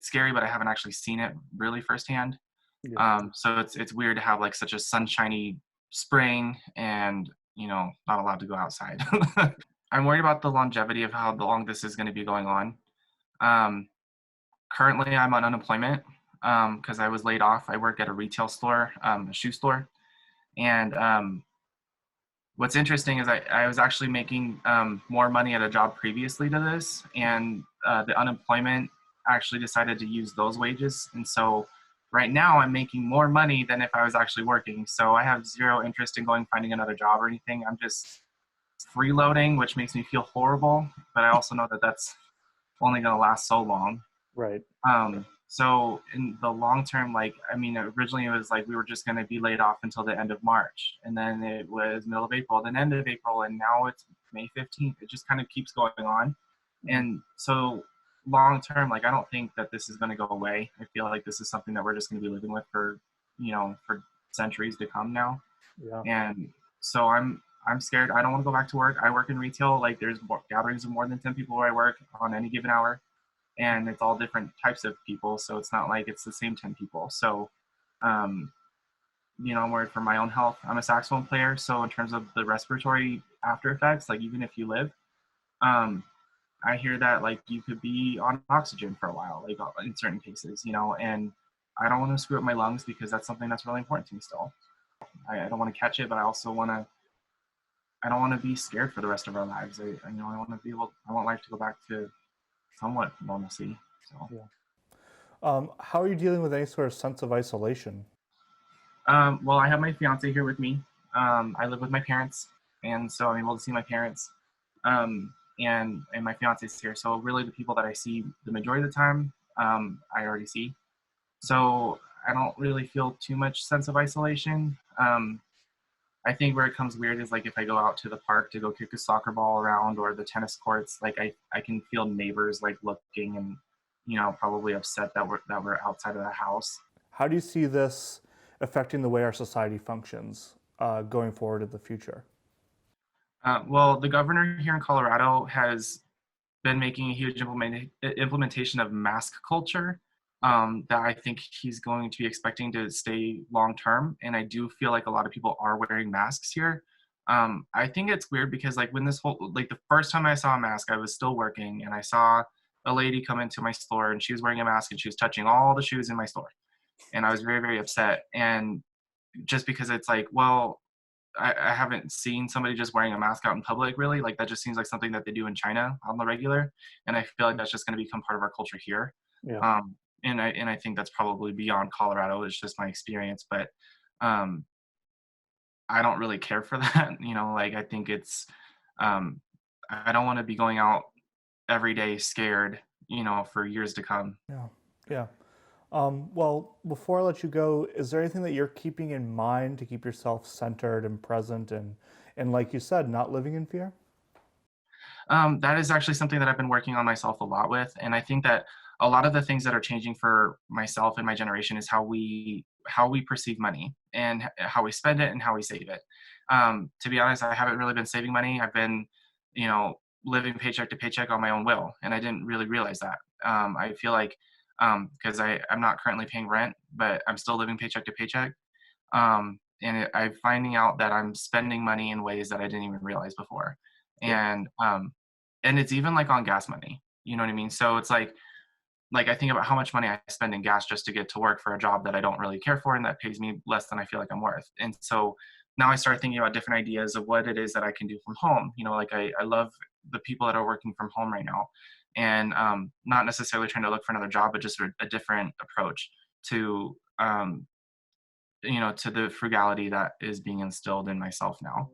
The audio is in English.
scary, but I haven't actually seen it really firsthand. Yeah. So it's weird to have like such a sunshiny spring and not allowed to go outside. I'm worried about the longevity of how long this is going to be going on. Um, Currently, I'm on unemployment because I was laid off. I work at a retail store, a shoe store, and what's interesting is I was actually making more money at a job previously to this, and the unemployment actually decided to use those wages. And so right now I'm making more money than if I was actually working. So I have zero interest in going finding another job or anything. I'm just freeloading, which makes me feel horrible. But I also know that that's only going to last so long. Right. So in the long term, like, I mean, originally it was like we were just going to be laid off until the end of March, and then it was middle of April, then end of April, and now it's May 15th. It just kind of keeps going on. And so long term, like, I don't think that this is going to go away. I feel like this is something that we're just going to be living with for centuries to come now. Yeah. And so I'm scared. I don't want to go back to work. I work in retail. Like, there's gatherings of more than 10 people where I work on any given hour, and it's all different types of people. So it's not like it's the same 10 people. So, um, I'm worried for my own health. I'm a saxophone player. So in terms of the respiratory after effects, like even if you live, um, I hear that like you could be on oxygen for a while, like in certain cases, and I don't want to screw up my lungs because that's something that's really important to me still. I don't want to catch it, but I don't want to be scared for the rest of our lives. I want life to go back to somewhat normalcy. So. Yeah. How are you dealing with any sort of sense of isolation? Well, I have my fiance here with me. I live with my parents, and so I'm able to see my parents. And my fiance is here. So really, the people that I see the majority of the time, I already see. So I don't really feel too much sense of isolation. I think where it comes weird is like if I go out to the park to go kick a soccer ball around or the tennis courts, like I can feel neighbors like looking and probably upset that we're outside of the house. How do you see this affecting the way our society functions going forward in the future? Well, the governor here in Colorado has been making a huge implementation of mask culture that I think he's going to be expecting to stay long term. And I do feel like a lot of people are wearing masks here. I think it's weird because like when like the first time I saw a mask, I was still working and I saw a lady come into my store and she was wearing a mask and she was touching all the shoes in my store. And I was very, very upset. And just because it's like, well, I haven't seen somebody just wearing a mask out in public really. Like that just seems like something that they do in China on the regular. And I feel like that's just going to become part of our culture here. Yeah. And I think that's probably beyond Colorado. It's just my experience, but um, I don't really care for that. Like I think um, I don't want to be going out every day scared, for years to come. Yeah. Yeah. Well, before I let you go, is there anything that you're keeping in mind to keep yourself centered and present and like you said, not living in fear? That is actually something that I've been working on myself a lot with, and I think that a lot of the things that are changing for myself and my generation is how we perceive money and how we spend it and how we save it. To be honest, I haven't really been saving money. I've been, living paycheck to paycheck on my own will, and I didn't really realize that. I feel like because I'm not currently paying rent, but I'm still living paycheck to paycheck. I'm finding out that I'm spending money in ways that I didn't even realize before, Yeah. and it's even like on gas money. You know what I mean? So it's like I think about how much money I spend in gas just to get to work for a job that I don't really care for and that pays me less than I feel like I'm worth. And so now I start thinking about different ideas of what it is that I can do from home. Like I love the people that are working from home right now, and not necessarily trying to look for another job, but just a different approach to to the frugality that is being instilled in myself now.